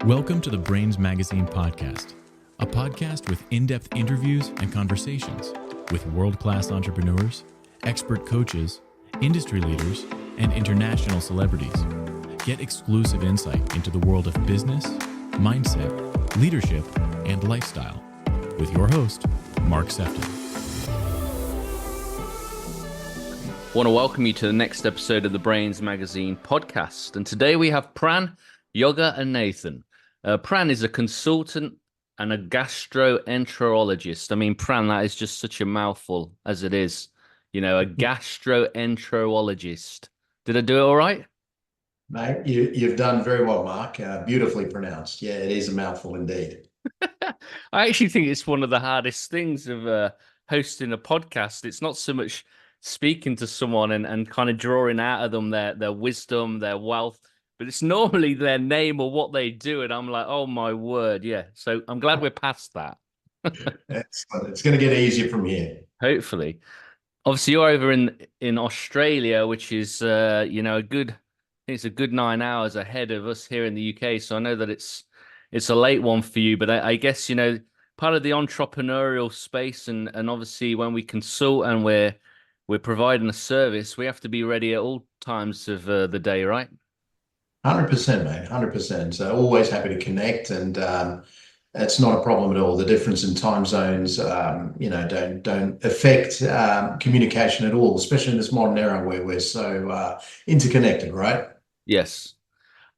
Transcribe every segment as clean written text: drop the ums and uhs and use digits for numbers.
Welcome to the Brainz Magazine podcast, a podcast with in-depth interviews and conversations with world-class entrepreneurs, expert coaches, industry leaders, and international celebrities. Get exclusive insight into the world of business, mindset, leadership, and lifestyle with your host, Mark Sefton. I want to welcome you to the next episode of the Brainz Magazine podcast. And today we have Pran Yoganathan. Pran is a consultant and a gastroenterologist. I mean, Pran, that is just such a mouthful as it is. You know, a gastroenterologist. Did I do it all right? Mate, you've done very well, Mark. Beautifully pronounced. Yeah, it is a mouthful indeed. I actually think it's one of the hardest things of hosting a podcast. It's not so much speaking to someone and kind of drawing out of them their wisdom, their wealth, but it's normally their name or what they do. And I'm like, oh, my word. Yeah. So I'm glad we're past that. Excellent. It's going to get easier from here. Hopefully. Obviously, you're over in Australia, which is, a good 9 hours ahead of us here in the UK. So I know that it's a late one for you, but I guess, part of the entrepreneurial space and obviously when we consult and we're providing a service, we have to be ready at all times of the day, right? 100%, mate. 100%. So always happy to connect, and it's not a problem at all. The difference in time zones, don't affect communication at all, especially in this modern era where we're so interconnected, right? Yes.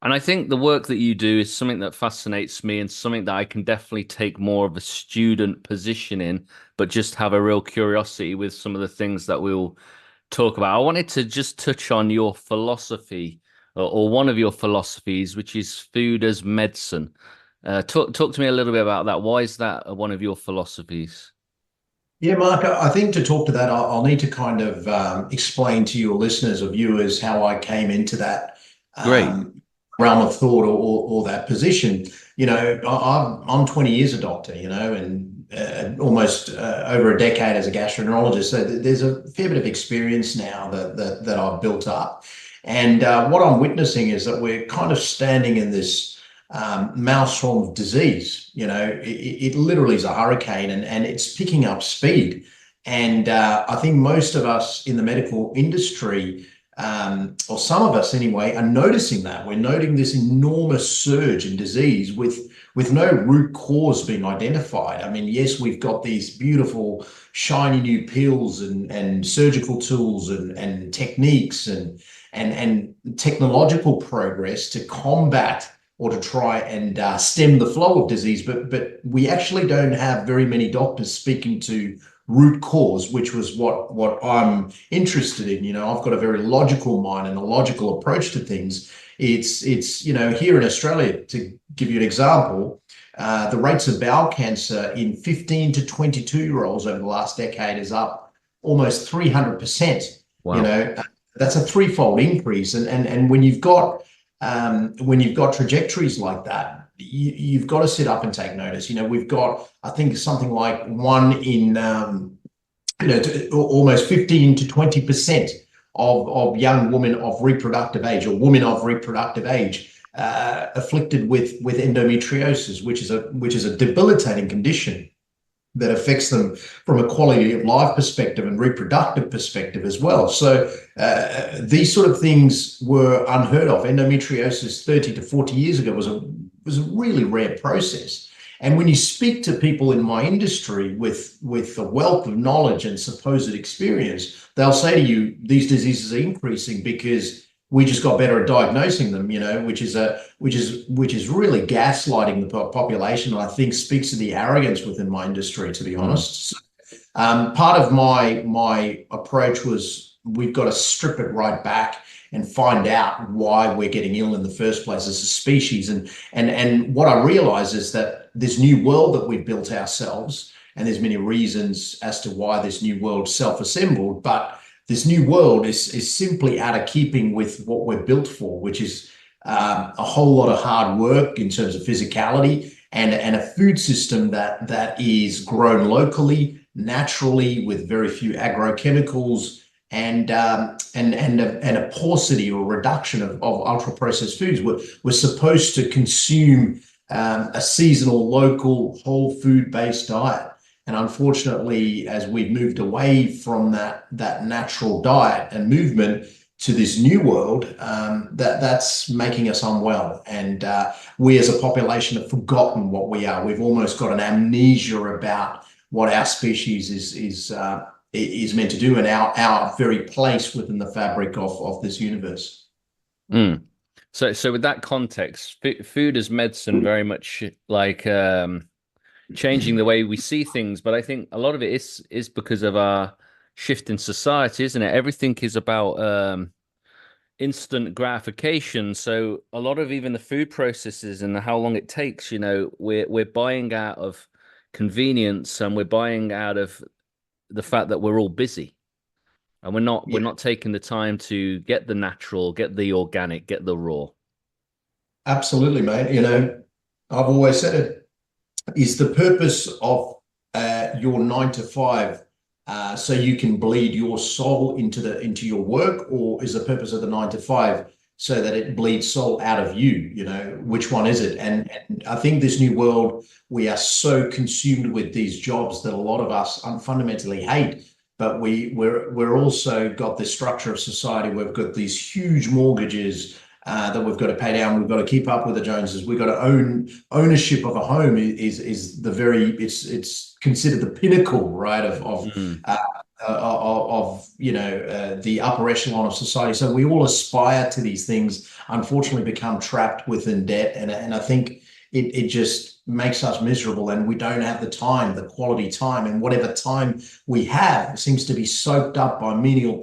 And I think the work that you do is something that fascinates me and something that I can definitely take more of a student position in, but just have a real curiosity with some of the things that we'll talk about. I wanted to just touch on your philosophy or one of your philosophies, which is food as medicine. Talk to me a little bit about that. Why is that one of your philosophies? Yeah, Mark, I think to talk to that, I'll need to kind of explain to your listeners or viewers how I came into that realm of thought or that position. I'm 20 years a doctor, and almost over a decade as a gastroenterologist. So there's a fair bit of experience now that I've built up. And what I'm witnessing is that we're kind of standing in this maelstrom of disease. It literally is a hurricane and it's picking up speed. And I think most of us in the medical industry, or some of us anyway, are noticing that. We're noting this enormous surge in disease with no root cause being identified. I mean, yes, we've got these beautiful, shiny new pills and surgical tools and techniques and technological progress to combat or to try and stem the flow of disease. But we actually don't have very many doctors speaking to root cause, which was what I'm interested in. I've got a very logical mind and a logical approach to things. It's here in Australia, to give you an example, the rates of bowel cancer in 15 to 22-year-olds over the last decade is up almost 300%. Wow. That's a threefold increase. And when you've got trajectories like that, you've got to sit up and take notice. We've got, I think, something like one in, almost 15 to 20% of young women of reproductive age or women of reproductive age afflicted with endometriosis, which is a debilitating condition that affects them from a quality of life perspective and reproductive perspective as well. So these sort of things were unheard of. Endometriosis 30 to 40 years ago was a really rare process. And when you speak to people in my industry with a wealth of knowledge and supposed experience, they'll say to you, these diseases are increasing because we just got better at diagnosing them, which is really gaslighting the population. And I think speaks to the arrogance within my industry, to be honest. So, part of my approach was we've got to strip it right back and find out why we're getting ill in the first place as a species. And what I realize is that this new world that we've built ourselves, and there's many reasons as to why this new world self-assembled, but this new world is simply out of keeping with what we're built for, which is a whole lot of hard work in terms of physicality and a food system that is grown locally, naturally, with very few agrochemicals and a paucity or reduction of ultra processed foods. We're supposed to consume a seasonal, local, whole food-based diet. And unfortunately, as we've moved away from that natural diet and movement to this new world, that's making us unwell. And we as a population have forgotten what we are. We've almost got an amnesia about what our species is meant to do, and our very place within the fabric of this universe. Mm. So with that context, food as medicine, very much like changing the way we see things. But I think a lot of it is because of our shift in society, isn't it? Everything is about instant gratification. So a lot of even the food processes and how long it takes, we're buying out of convenience, and we're buying out of the fact that we're all busy. And we're not taking the time to get the natural, get the organic, get the raw. Absolutely, mate. I've always said it is the purpose of your 9 to 5, so you can bleed your soul into your work, or is the purpose of the 9 to 5 so that it bleeds soul out of you? Which one is it? And I think this new world, we are so consumed with these jobs that a lot of us fundamentally hate. But we're also got this structure of society. We've got these huge mortgages that we've got to pay down. We've got to keep up with the Joneses. We've got to ownership of a home is the very, it's considered the pinnacle, right, of the upper echelon of society. So we all aspire to these things, unfortunately become trapped within debt. And I think it just makes us miserable, and we don't have the time, the quality time, and whatever time we have seems to be soaked up by menial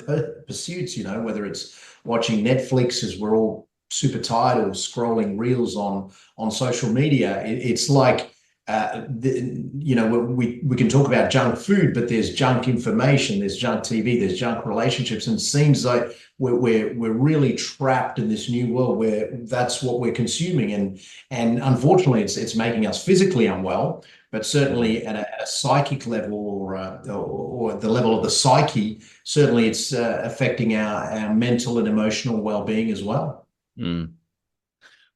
pursuits, whether it's watching Netflix as we're all super tired, or scrolling reels on social media. It's like, we can talk about junk food, but there's junk information, there's junk TV, there's junk relationships, and it seems like we're really trapped in this new world where that's what we're consuming, and unfortunately it's making us physically unwell, but certainly at a psychic level, or the level of the psyche, certainly it's affecting our mental and emotional well-being as well.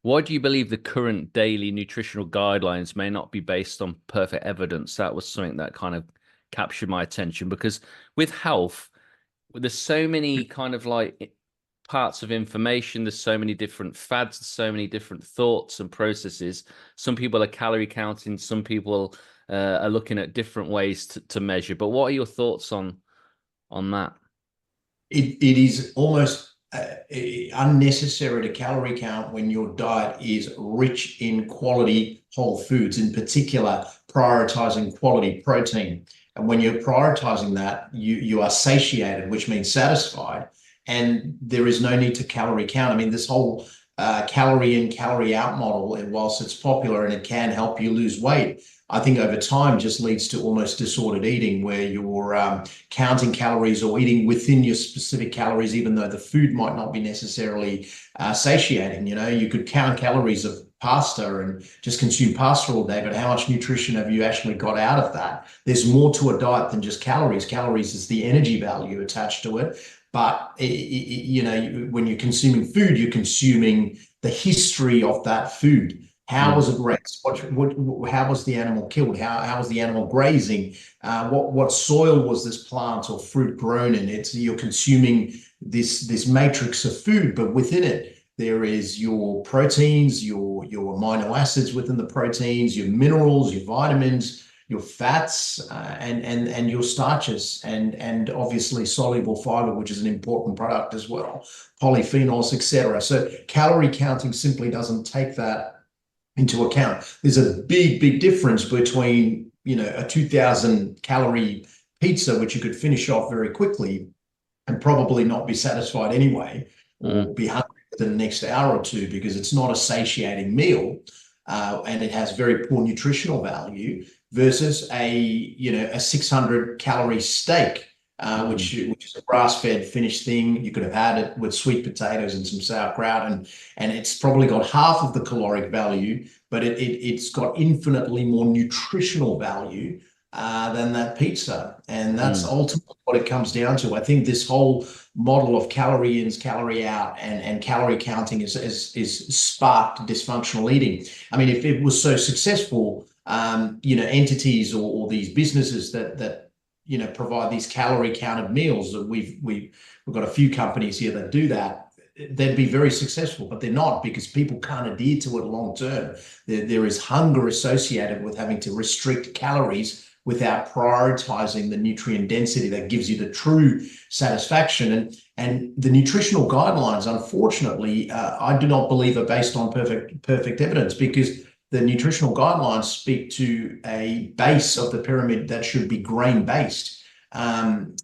Why do you believe the current daily nutritional guidelines may not be based on perfect evidence? That was something that kind of captured my attention, because with health, there's so many kind of like parts of information. There's so many different fads, so many different thoughts and processes. Some people are calorie counting. Some people are looking at different ways to measure. But what are your thoughts on that? It is almost unnecessary to calorie count when your diet is rich in quality whole foods, in particular prioritizing quality protein. And when you're prioritizing that, you are satiated, which means satisfied, and there is no need to calorie count. I mean, this whole calorie in, calorie out model, and whilst it's popular and it can help you lose weight, I think over time just leads to almost disordered eating, where you're counting calories or eating within your specific calories, even though the food might not be necessarily satiating. You could count calories of pasta and just consume pasta all day, but how much nutrition have you actually got out of that? There's more to a diet than just calories. Calories is the energy value attached to it. But when you're consuming food, you're consuming the history of that food. How was it raised? How was the animal killed? How was the animal grazing? What soil was this plant or fruit grown in? You're consuming this matrix of food, but within it there is your proteins, your amino acids within the proteins, your minerals, your vitamins, your fats, and your starches, and obviously soluble fiber, which is an important product as well, polyphenols, etc. So calorie counting simply doesn't take that into account. There's a big difference between a 2,000 calorie pizza, which you could finish off very quickly and probably not be satisfied anyway, or be hungry within the next hour or two, because it's not a satiating meal, and it has very poor nutritional value, versus a 600 calorie steak, which is a grass-fed finished thing. You could have had it with sweet potatoes and some sauerkraut, and it's probably got half of the caloric value, but it's got infinitely more nutritional value than that pizza. And that's ultimately what it comes down to. I think this whole model of calorie in, calorie out, and calorie counting is sparked dysfunctional eating. I mean, if it was so successful, entities or these businesses that provide these calorie counted meals, that we've got a few companies here that do that, they'd be very successful, but they're not, because people can't adhere to it long term. There is hunger associated with having to restrict calories without prioritizing the nutrient density that gives you the true satisfaction. And the nutritional guidelines, unfortunately, I do not believe are based on perfect evidence, because the nutritional guidelines speak to a base of the pyramid that should be grain based,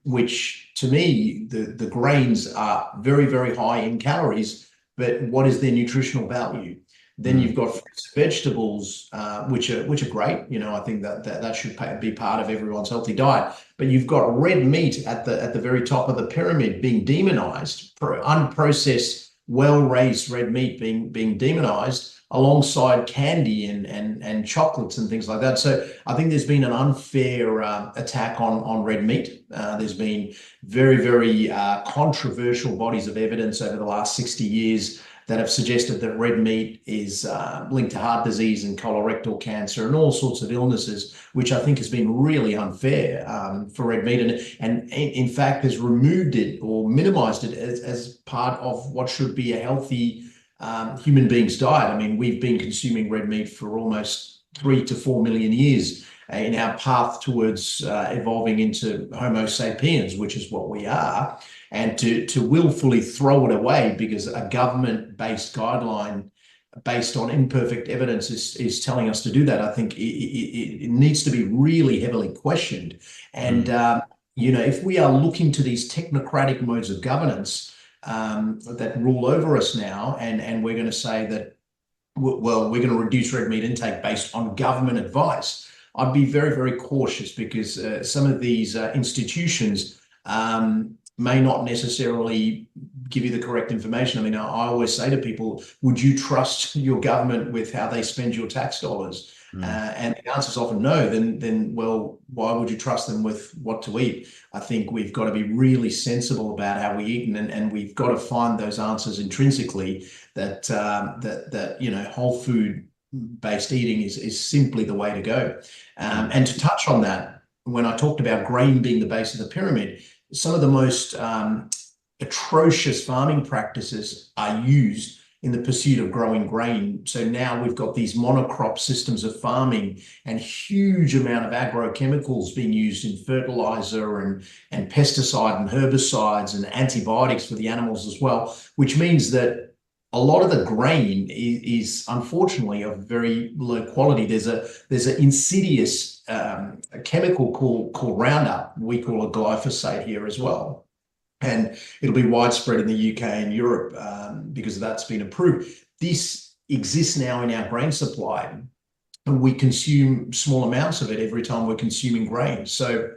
which to me, the grains are very, very high in calories, but what is their nutritional value? Then you've got fruits and vegetables, which are great. I think that should be part of everyone's healthy diet. But you've got red meat at the very top of the pyramid being demonized, unprocessed, well-raised red meat being demonized, alongside candy and chocolates and things like that. So I think there's been an unfair attack on red meat. There's been very, very controversial bodies of evidence over the last 60 years that have suggested that red meat is linked to heart disease and colorectal cancer and all sorts of illnesses, which I think has been really unfair for red meat, and in fact has removed it or minimized it as part of what should be a healthy human being's diet. I mean, we've been consuming red meat for almost 3 to 4 million years in our path towards evolving into Homo sapiens, which is what we are. And to willfully throw it away because a government-based guideline based on imperfect evidence is telling us to do that, I think it needs to be really heavily questioned. And, if we are looking to these technocratic modes of governance that rule over us now, and we're going to say that, well, we're going to reduce red meat intake based on government advice, I'd be very, very cautious, because some of these institutions may not necessarily give you the correct information. I mean, I always say to people, would you trust your government with how they spend your tax dollars? And the answer is often no. Then, well, why would you trust them with what to eat? I think we've got to be really sensible about how we eat, and we've got to find those answers intrinsically, that whole food based eating is simply the way to go. And to touch on that, when I talked about grain being the base of the pyramid, some of the most atrocious farming practices are used in the pursuit of growing grain. So now we've got these monocrop systems of farming and huge amount of agrochemicals being used in fertilizer and pesticide and herbicides and antibiotics for the animals as well, which means that a lot of the grain is unfortunately of very low quality. There's an insidious chemical called Roundup. We call it glyphosate here as well, and it'll be widespread in the UK and Europe because that's been approved. This exists now in our grain supply, and we consume small amounts of it every time we're consuming grain. So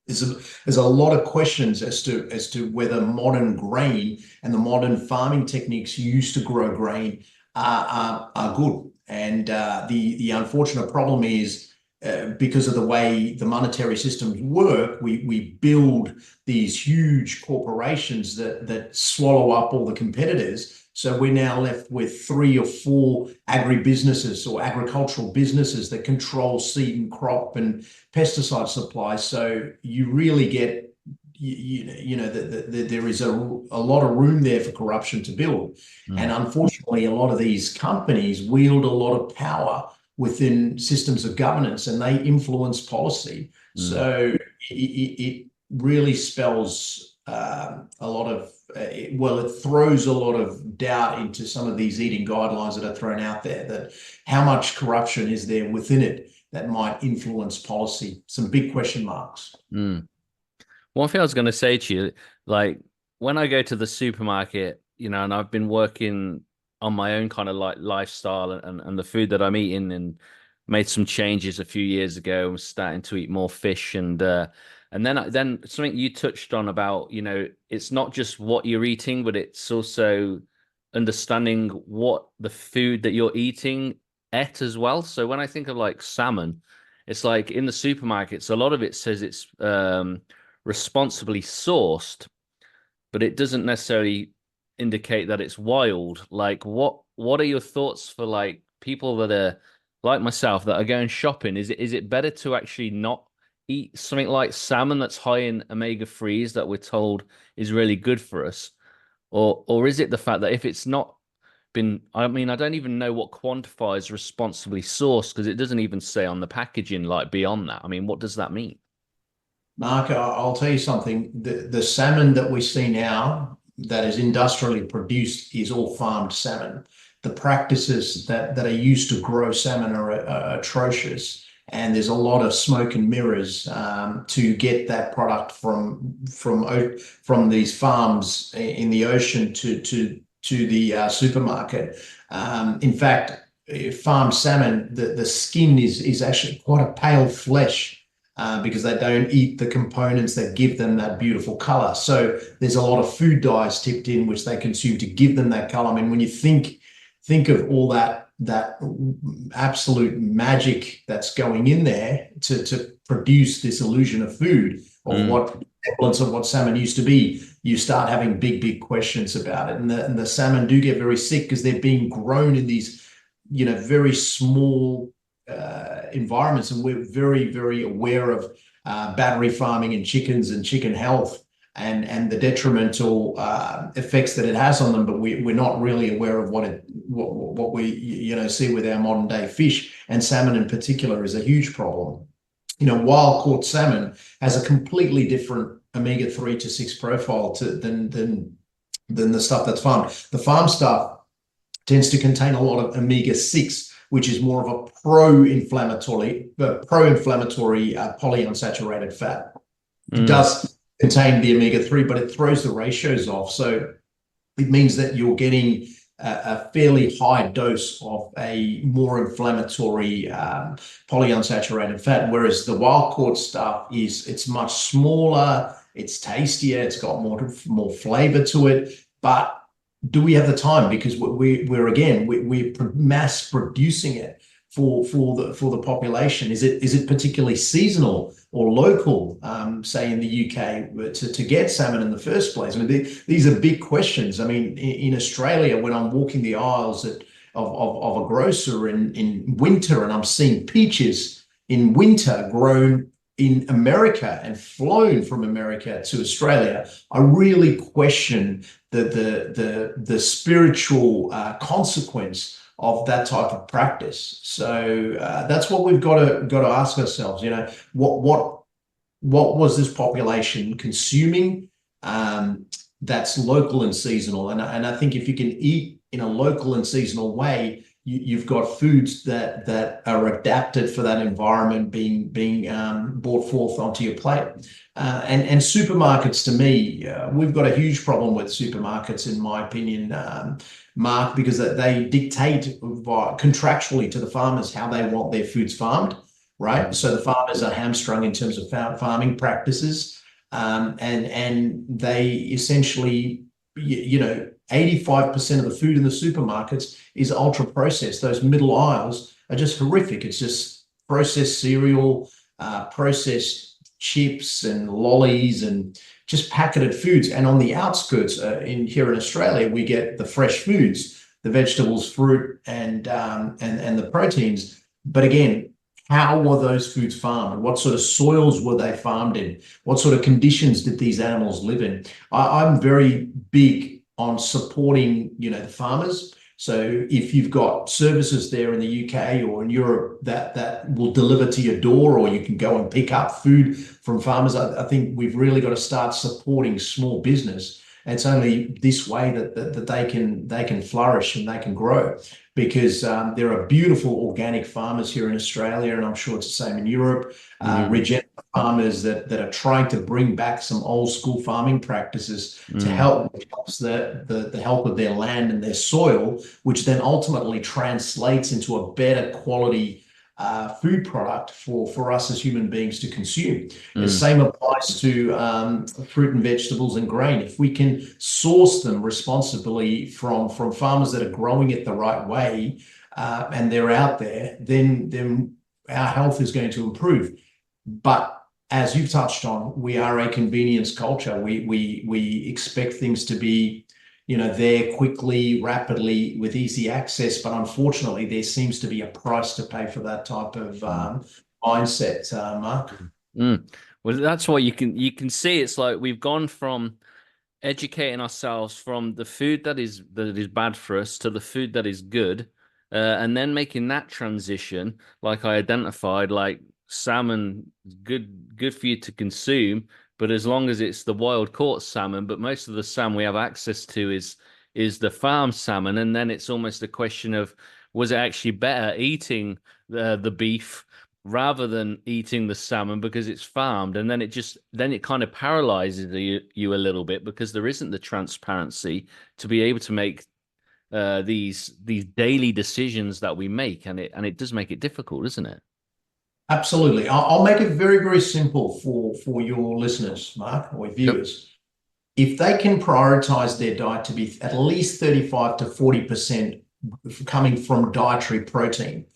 there's a lot of questions as to whether modern grain and the modern farming techniques used to grow grain are good. And the unfortunate problem is, because of the way the monetary systems work, we build these huge corporations that swallow up all the competitors. So we're now left with 3 or 4 agribusinesses or agricultural businesses that control seed and crop and pesticide supply. So you really get, there is a lot of room there for corruption to build. And unfortunately, a lot of these companies wield a lot of power within systems of governance, and they influence policy. So it really spells a lot of, it throws a lot of doubt into some of these eating guidelines that are thrown out there, that how much corruption is there within it that might influence policy. Some big question marks. One thing I was going to say to you, like when I go to the supermarket, and I've been working on my own kind of like lifestyle and the food that I'm eating, and made some changes a few years ago. I'm starting to eat more fish, and then something you touched on about, it's not just what you're eating, but it's also understanding what the food that you're eating ate as well. So when I think of like salmon, It's like in the supermarkets, a lot of it says it's responsibly sourced, but it doesn't necessarily indicate that it's wild. Like, what are your thoughts for like people that are like myself that are going shopping? Is it better to actually not eat something like salmon that's high in omega-3s that we're told is really good for us? Or is it the fact that if it's not been, I mean, I don't even know what quantifies responsibly sourced, because it doesn't even say on the packaging, like, beyond that. I mean, what does that mean? Mark, I'll tell you something. The salmon that we see now that is industrially produced is all farmed salmon. The practices that are used to grow salmon are atrocious, and there's a lot of smoke and mirrors to get that product from these farms in the ocean to the supermarket. In fact, farmed salmon, the skin is actually quite a pale flesh. Because they don't eat the components that give them that beautiful color. So there's a lot of food dyes tipped in which they consume to give them that color. I mean, when you think of all that absolute magic that's going in there to produce this illusion of food, of what semblance of what salmon used to be, you start having big questions about it. And the salmon do get very sick because they're being grown in these, very small environments, and we're very aware of battery farming and chickens and chicken health and the detrimental effects that it has on them, but we're not really aware of what we see with our modern day fish, and salmon in particular is a huge problem. Wild caught salmon has a completely different omega-3 to 6 profile than the stuff that's farmed. The farm stuff tends to contain a lot of omega-6, which is more of a pro-inflammatory polyunsaturated fat. It does contain the omega-3, but it throws the ratios off. So it means that you're getting a fairly high dose of a more inflammatory polyunsaturated fat, whereas the wild-caught stuff it's much smaller, it's tastier, it's got more flavor to it, but do we have the time? Because we're mass producing it for the population. Is it particularly seasonal or local, say in the UK, to get salmon in the first place? I mean, these are big questions. I mean, in Australia, when I'm walking the aisles of a grocer in winter, and I'm seeing peaches in winter grown in America and flown from America to Australia, I really question the spiritual consequence of that type of practice. So that's what we've got to ask ourselves. What was this population consuming that's local and seasonal? And I think if you can eat in a local and seasonal way, you've got foods that are adapted for that environment being brought forth onto your plate. And supermarkets, to me, we've got a huge problem with supermarkets, in my opinion, Mark, because they dictate contractually to the farmers how they want their foods farmed, right? So the farmers are hamstrung in terms of farming practices, and they essentially, 85% of the food in the supermarkets is ultra processed. Those middle aisles are just horrific. It's just processed cereal, processed chips and lollies, and just packeted foods. And on the outskirts, here in Australia, we get the fresh foods, the vegetables, fruit, and the proteins. But again, how were those foods farmed? What sort of soils were they farmed in? What sort of conditions did these animals live in? I'm very big on supporting, the farmers. So if you've got services there in the UK or in Europe that will deliver to your door, or you can go and pick up food from farmers, I think we've really got to start supporting small business. And it's only this way that they can flourish and they can grow, because there are beautiful organic farmers here in Australia, and I'm sure it's the same in Europe. Regenerative farmers that are trying to bring back some old school farming practices to help, which helps the health of their land and their soil, which then ultimately translates into a better quality food product for us as human beings to consume. The same applies to fruit and vegetables and grain. If we can source them responsibly from farmers that are growing it the right way, and they're out there, then our health is going to improve. But as you've touched on, we are a convenience culture. We expect things to be, there quickly, rapidly, with easy access. But unfortunately, there seems to be a price to pay for that type of mindset, Mark. Well, that's what you can see. It's like we've gone from educating ourselves from the food that is bad for us to the food that is good, and then making that transition, like I identified, like salmon, good for you to consume, but as long as it's the wild caught salmon. But most of the salmon we have access to is the farm salmon, and then it's almost a question of, was it actually better eating the beef rather than eating the salmon because it's farmed? And then it kind of paralyzes you a little bit, because there isn't the transparency to be able to make these daily decisions that we make, and it does make it difficult, doesn't it? Absolutely. I'll make it very, very simple for your listeners, Mark, or viewers. Yep. If they can prioritize their diet to be at least 35 to 40% coming from dietary protein,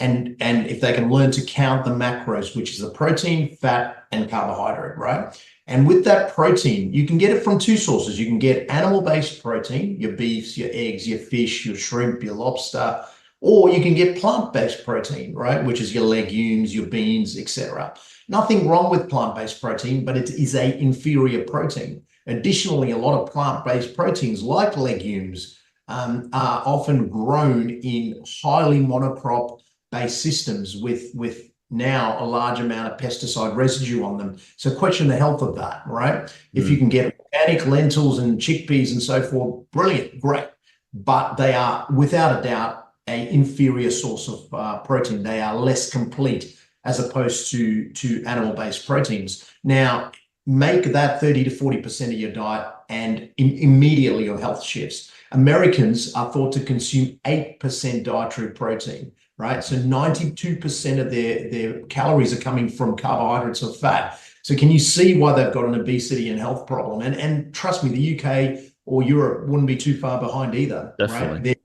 and if they can learn to count the macros, which is the protein, fat, and carbohydrate, right? And with that protein, you can get it from two sources. You can get animal-based protein, your beefs, your eggs, your fish, your shrimp, your lobster, or you can get plant-based protein, right? Which is your legumes, your beans, etc. Nothing wrong with plant-based protein, but it is an inferior protein. Additionally, a lot of plant-based proteins, like legumes, are often grown in highly monocrop-based systems with now a large amount of pesticide residue on them. So question the health of that, right? If you can get organic lentils and chickpeas and so forth, brilliant, great. But they are, without a doubt, an inferior source of protein. They are less complete as opposed to animal-based proteins. Now, make that 30 to 40% of your diet, and immediately your health shifts. Americans are thought to consume 8% dietary protein, right? So 92% of their calories are coming from carbohydrates or fat. So can you see why they've got an obesity and health problem? And trust me, the UK or Europe wouldn't be too far behind either. Definitely. Right?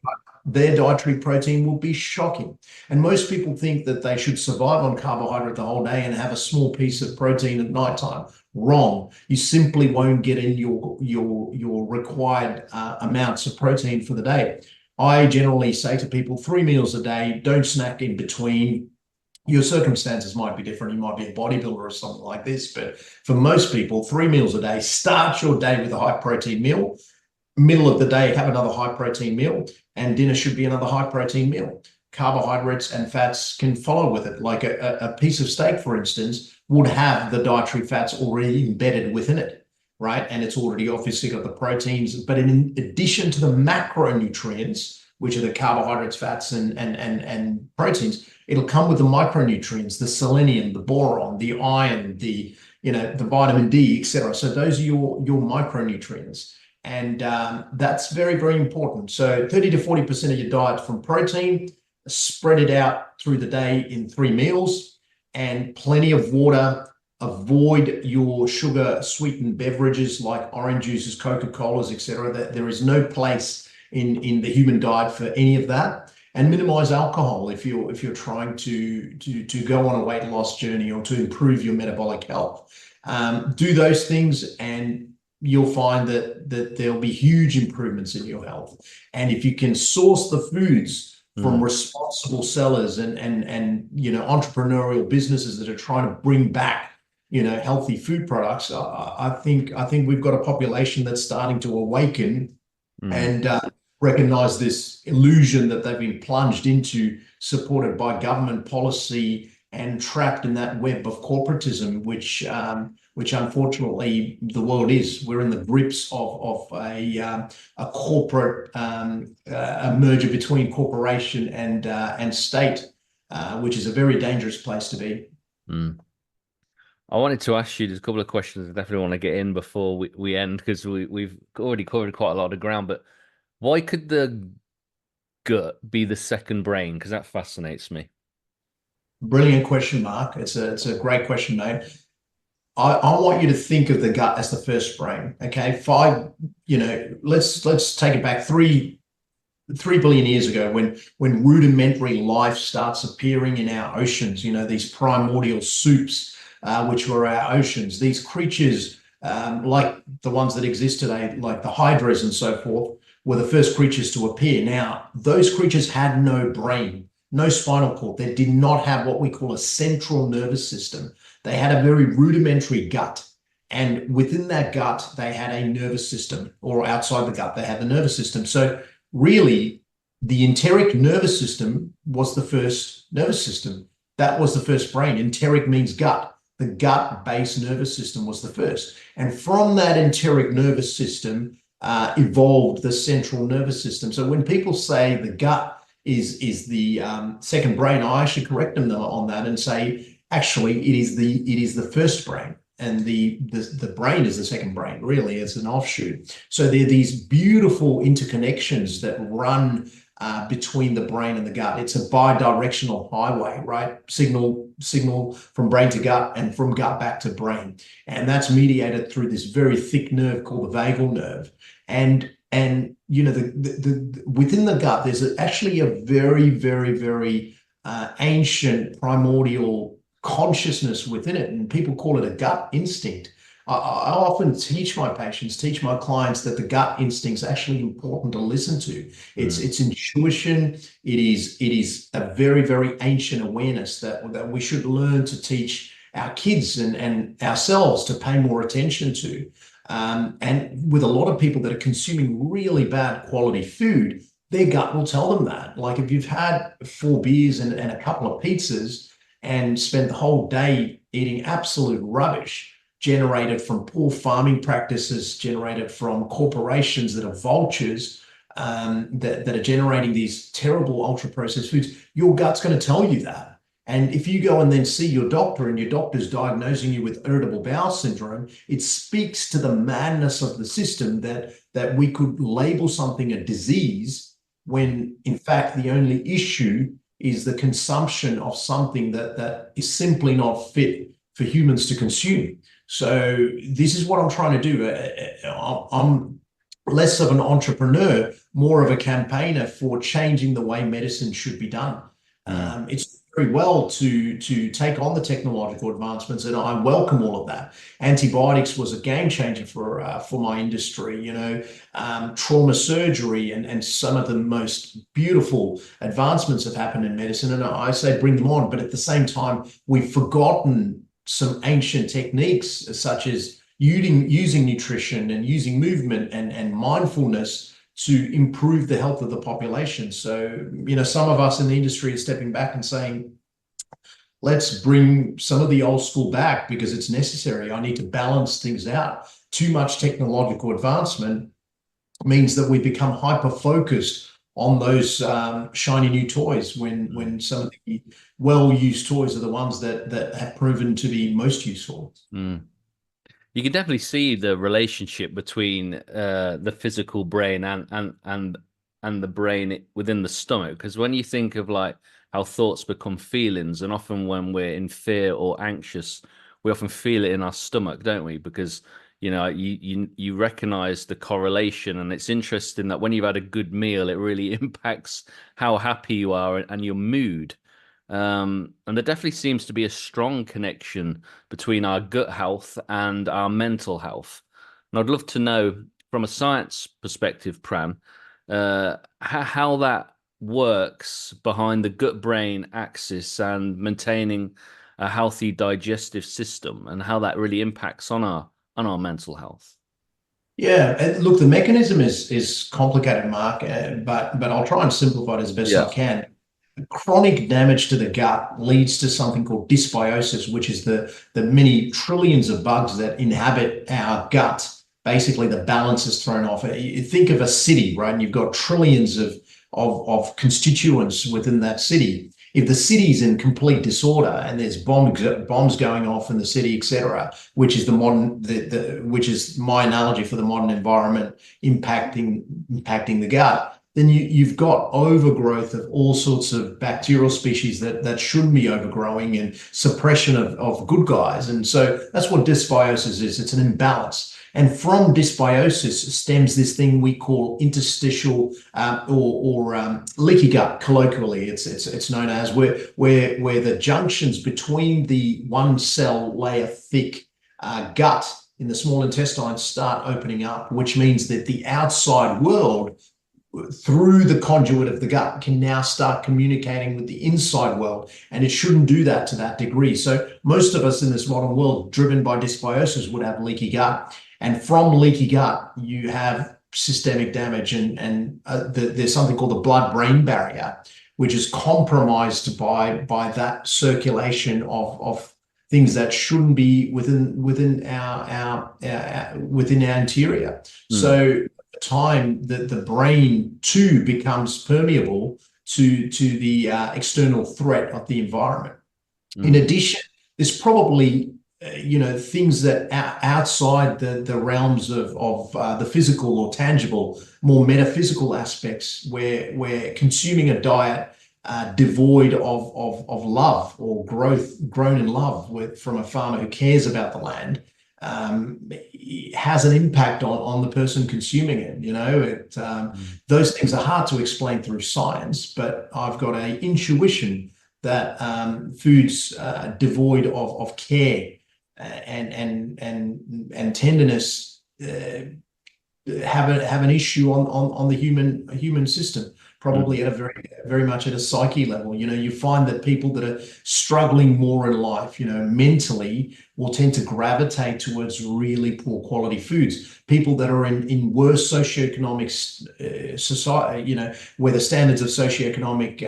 Their dietary protein will be shocking. And most people think that they should survive on carbohydrate the whole day and have a small piece of protein at nighttime. Wrong. You simply won't get in your required amounts of protein for the day. I generally say to people, 3 meals a day, don't snack in between. Your circumstances might be different. You might be a bodybuilder or something like this, but for most people, 3 meals a day. Start your day with a high protein meal. Middle of the day, have another high protein meal, and dinner should be another high protein meal. Carbohydrates and fats can follow with it. Like a piece of steak, for instance, would have the dietary fats already embedded within it, right? And it's already obviously got the proteins, but in addition to the macronutrients, which are the carbohydrates, fats, and proteins, it'll come with the micronutrients, the selenium, the boron, the iron, the vitamin D, etc. So those are your micronutrients. And that's very, very important. So 30 to 40% of your diet from protein, spread it out through the day in 3 meals, and plenty of water. Avoid your sugar sweetened beverages like orange juices, Coca-Colas, etc. There is no place in the human diet for any of that. And minimize alcohol if you're trying to go on a weight loss journey or to improve your metabolic health. Do those things, and you'll find that there'll be huge improvements in your health. And if you can source the foods from responsible sellers and entrepreneurial businesses that are trying to bring back healthy food products, I think we've got a population that's starting to awaken and recognize this illusion that they've been plunged into, supported by government policy and trapped in that web of corporatism, which unfortunately the world is. We're in the grips of a corporate a merger between corporation and state, which is a very dangerous place to be. I wanted to ask you, there's a couple of questions I definitely want to get in before we end, because we've already covered quite a lot of ground. But why could the gut be the second brain? Because that fascinates me. Brilliant question, Mark. It's a great question, mate. I want you to think of the gut as the first brain. Okay, let's take it back 3 3 billion years ago, when rudimentary life starts appearing in our oceans, these primordial soups, which were our oceans, these creatures, like the ones that exist today, like the hydras and so forth, were the first creatures to appear. Now, those creatures had no brain, no spinal cord. They did not have what we call a central nervous system. They had a very rudimentary gut. And within that gut, they had a nervous system, or outside the gut, they had the nervous system. So really, the enteric nervous system was the first nervous system. That was the first brain. Enteric means gut. The gut-based nervous system was the first. And from that enteric nervous system evolved the central nervous system. So when people say the gut is the second brain, I actually correct them on that and say, actually, it is the first brain. And the brain is the second brain, really. It's an offshoot. So there are these beautiful interconnections that run between the brain and the gut. It's a bi-directional highway, right? Signal from brain to gut and from gut back to brain. And that's mediated through this very thick nerve called the vagal nerve. And within the gut, there's actually a very, very, very ancient primordial consciousness within it, and people call it a gut instinct. I often teach my clients that the gut instinct is actually important to listen to. It's intuition. It is a very, very ancient awareness that we should learn to teach our kids and ourselves to pay more attention to. And with a lot of people that are consuming really bad quality food, their gut will tell them that. Like if you've had 4 beers and a couple of pizzas and spent the whole day eating absolute rubbish generated from poor farming practices, generated from corporations that are vultures, that are generating these terrible ultra-processed foods, your gut's going to tell you that. And if you go and then see your doctor and your doctor's diagnosing you with irritable bowel syndrome, it speaks to the madness of the system that we could label something a disease when, in fact, the only issue is the consumption of something that is simply not fit for humans to consume. So this is what I'm trying to do. I'm less of an entrepreneur, more of a campaigner for changing the way medicine should be done. It's very well to take on the technological advancements, and I welcome all of that. Antibiotics was a game changer for my industry. Trauma surgery and some of the most beautiful advancements have happened in medicine, and I say bring them on. But at the same time, we've forgotten some ancient techniques, such as using nutrition and using movement and mindfulness to improve the health of the population. So, some of us in the industry are stepping back and saying, let's bring some of the old school back because it's necessary. I need to balance things out. Too much technological advancement means that we become hyper-focused on those shiny new toys when some of the well-used toys are the ones that have proven to be most useful. You can definitely see the relationship between the physical brain and the brain within the stomach. Because when you think of like how thoughts become feelings, and often when we're in fear or anxious, we often feel it in our stomach, don't we? Because you recognize the correlation, and it's interesting that when you've had a good meal, it really impacts how happy you are and your mood. And there definitely seems to be a strong connection between our gut health and our mental health. And I'd love to know, from a science perspective, Pran, how that works behind the gut-brain axis and maintaining a healthy digestive system, and how that really impacts on our mental health. Yeah, look, the mechanism is complicated, Mark, but I'll try and simplify it as best I can. Chronic damage to the gut leads to something called dysbiosis, which is the many trillions of bugs that inhabit our gut. Basically, the balance is thrown off. You think of a city, right? And you've got trillions of constituents within that city. If the city's in complete disorder and there's bombs going off in the city, etc., which is which is my analogy for the modern environment impacting the gut, then you've got overgrowth of all sorts of bacterial species that shouldn't be overgrowing, and suppression of good guys. And so that's what dysbiosis is. It's an imbalance. And from dysbiosis stems this thing we call interstitial or leaky gut, colloquially it's known as, where the junctions between the one cell layer thick gut in the small intestine start opening up, which means that the outside world through the conduit of the gut can now start communicating with the inside world, and it shouldn't do that to that degree. So most of us in this modern world driven by dysbiosis would have leaky gut, and from leaky gut you have systemic damage, and there's something called the blood-brain barrier, which is compromised by that circulation of things that shouldn't be within our interior. So time that the brain too becomes permeable to the external threat of the environment. In addition, there's probably things that are outside the realms of the physical or tangible, more metaphysical aspects, where consuming a diet devoid of love or grown in love from a farmer who cares about the land has an impact on the person consuming it. Those things are hard to explain through science, but I've got an intuition that foods devoid of care and tenderness have an issue on the human system, probably at a very much at a psyche level. You find that people that are struggling more in life, mentally, will tend to gravitate towards really poor quality foods. People that are in worse socioeconomic society, where the standards of socioeconomic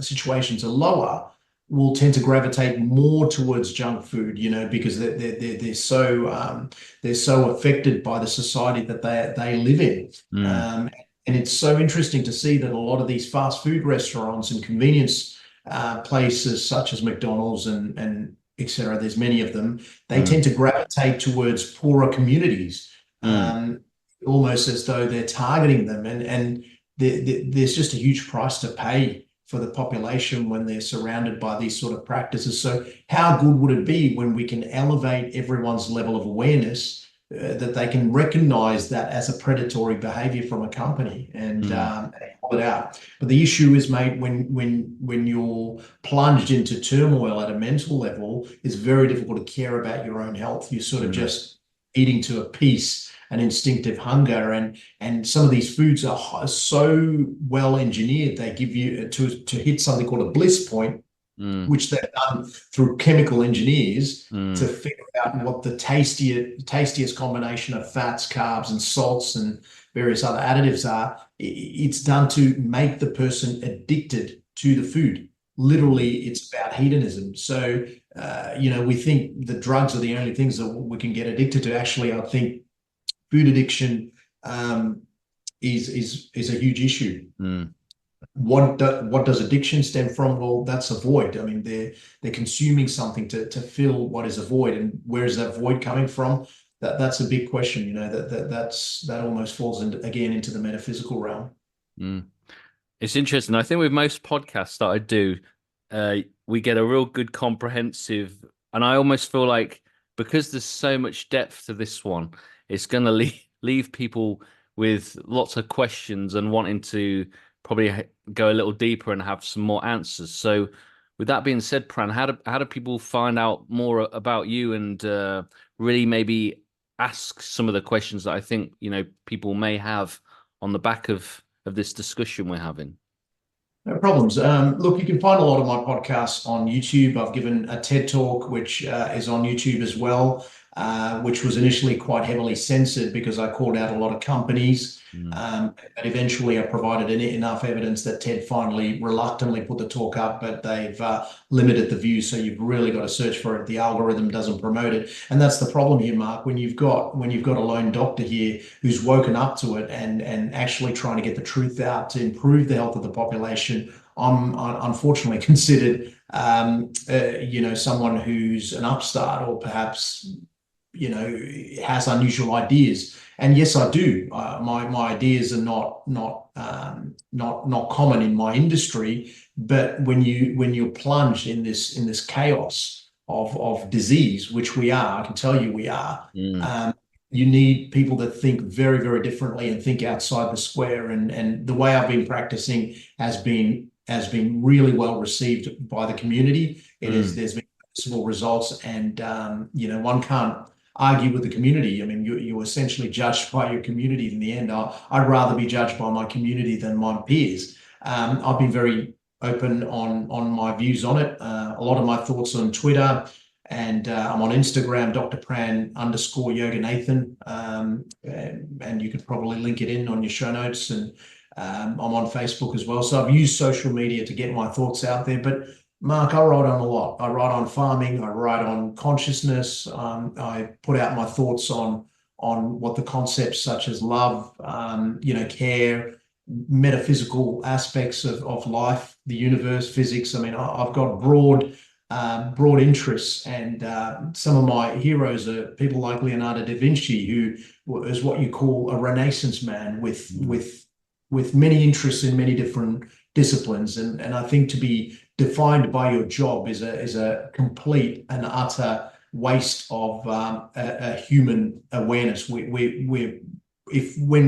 situations are lower, will tend to gravitate more towards junk food, because they're so affected by the society that they live in. And it's so interesting to see that a lot of these fast food restaurants and convenience places such as McDonald's and et cetera, there's many of them, they tend to gravitate towards poorer communities, almost as though they're targeting them. And there's just a huge price to pay for the population when they're surrounded by these sort of practices. So how good would it be when we can elevate everyone's level of awareness that they can recognize that as a predatory behavior from a company and call it out? But the issue is, mate, when you're plunged into turmoil at a mental level, it's very difficult to care about your own health. You're sort of just eating to appease an instinctive hunger, and some of these foods are so well engineered, they give you to hit something called a bliss point, which they've done through chemical engineers to figure out what the tastiest combination of fats, carbs, and salts and various other additives are. It's done to make the person addicted to the food. Literally, it's about hedonism. So, we think the drugs are the only things that we can get addicted to. Actually, I think food addiction is a huge issue. What does addiction stem from? Well, that's a void. I mean, they're consuming something to fill what is a void, and where is that void coming from? That's a big question. That almost falls into the metaphysical realm. It's interesting. I think with most podcasts that I do, we get a real good comprehensive, and I almost feel like because there's so much depth to this one, it's going to leave people with lots of questions and wanting to probably go a little deeper and have some more answers. So with that being said, Pran, how do people find out more about you and really maybe ask some of the questions that I think, people may have on the back of this discussion we're having? No problems. Look, you can find a lot of my podcasts on YouTube. I've given a TED Talk, which is on YouTube as well, which was initially quite heavily censored because I called out a lot of companies. But eventually I provided enough evidence that TED finally reluctantly put the talk up, but they've limited the views. So you've really got to search for it. The algorithm doesn't promote it. And that's the problem here, Mark, when you've got a lone doctor here who's woken up to it and actually trying to get the truth out to improve the health of the population. I'm unfortunately considered, someone who's an upstart or perhaps, has unusual ideas. And yes, I do. My ideas are not common in my industry. But when you're plunged in this chaos of disease, which we are, I can tell you we are, you need people that think very, very differently and think outside the square. And the way I've been practicing has been really well received by the community. There's been visible results, and one can't argue with the community. I mean, you're essentially judged by your community in the end. I'd rather be judged by my community than my peers. I've been very open on my views on it. A lot of my thoughts on Twitter, and I'm on Instagram, Dr. Pran _Yoganathan, and you could probably link it in on your show notes. And I'm on Facebook as well. So I've used social media to get my thoughts out there. But Mark, I write on a lot. I write on farming. I write on consciousness. I put out my thoughts on what the concepts such as love, care, metaphysical aspects of life, the universe, physics. I mean, I've got broad interests, and some of my heroes are people like Leonardo da Vinci, who is what you call a Renaissance man with many interests in many different disciplines. And I think to be defined by your job is a complete and utter waste of a human awareness. When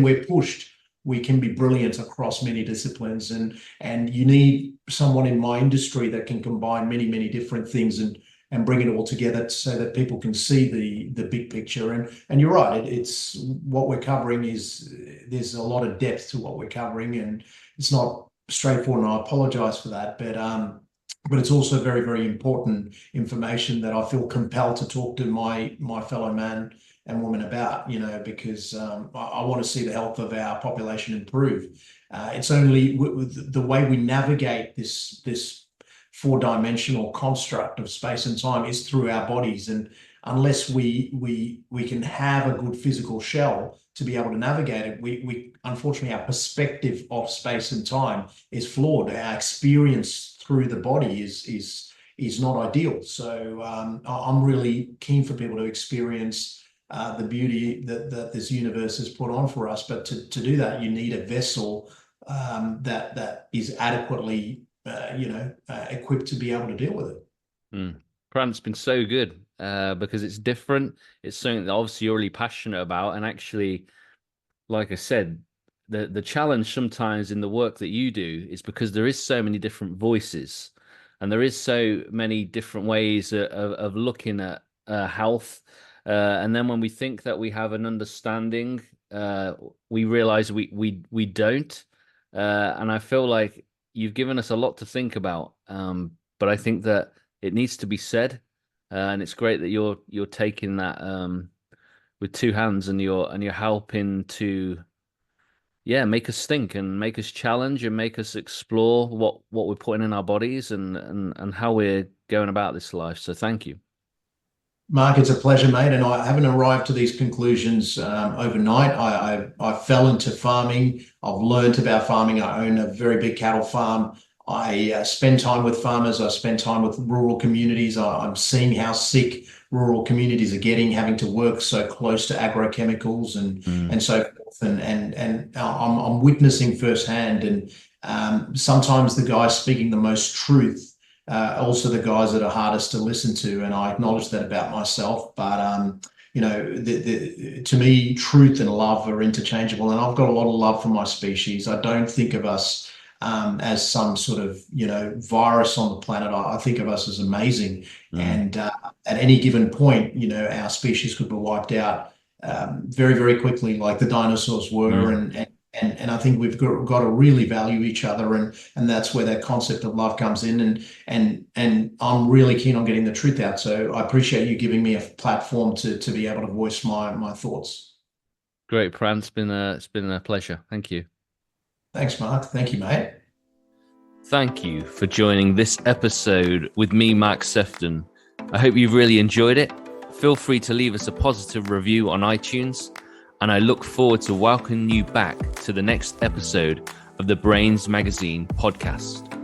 we're pushed, we can be brilliant across many disciplines, and you need someone in my industry that can combine many different things and bring it all together so that people can see the big picture. And you're right, it's what we're covering there's a lot of depth to what we're covering, and it's not straightforward, and I apologize for that, but it's also very, very important information that I feel compelled to talk to my fellow man and woman about, because I want to see the health of our population improve. It's only the way we navigate this four-dimensional construct of space and time is through our bodies, and unless we can have a good physical shell to be able to navigate it, we unfortunately, our perspective of space and time is flawed. Our experience through the body is not ideal. So I'm really keen for people to experience the beauty that this universe has put on for us. But to do that, you need a vessel that is adequately equipped to be able to deal with it. Pran, it's been so good because it's different. It's something that obviously you're really passionate about. And actually, like I said, the challenge sometimes in the work that you do is because there is so many different voices, and there is so many different ways of looking at health. And then when we think that we have an understanding, we realize we don't. And I feel like you've given us a lot to think about. But I think that it needs to be said, and it's great that you're taking that with two hands, and you're helping to make us think and make us challenge and make us explore what we're putting in our bodies and how we're going about this life. So thank you. Mark, it's a pleasure, mate. And I haven't arrived to these conclusions overnight. I fell into farming. I've learned about farming. I own a very big cattle farm. I spend time with farmers. I spend time with rural communities. I'm seeing how sick rural communities are getting, having to work so close to agrochemicals and so forth. And I'm witnessing firsthand. And sometimes the guys speaking the most truth also the guys that are hardest to listen to, and I acknowledge that about myself. But to me, truth and love are interchangeable, and I've got a lot of love for my species. I don't think of us as some sort of virus on the planet. I think of us as amazing, and at any given point, our species could be wiped out very, very quickly, like the dinosaurs were, and I think we've got to really value each other, and that's where that concept of love comes in, and I'm really keen on getting the truth out. So I appreciate you giving me a platform to be able to voice my thoughts. Great, Pran. It's been a pleasure. Thank you. Thanks, Mark. Thank you, mate. Thank you for joining this episode with me, Mark Sefton. I hope you've really enjoyed it. Feel free to leave us a positive review on iTunes, and I look forward to welcoming you back to the next episode of the Brainz Magazine podcast.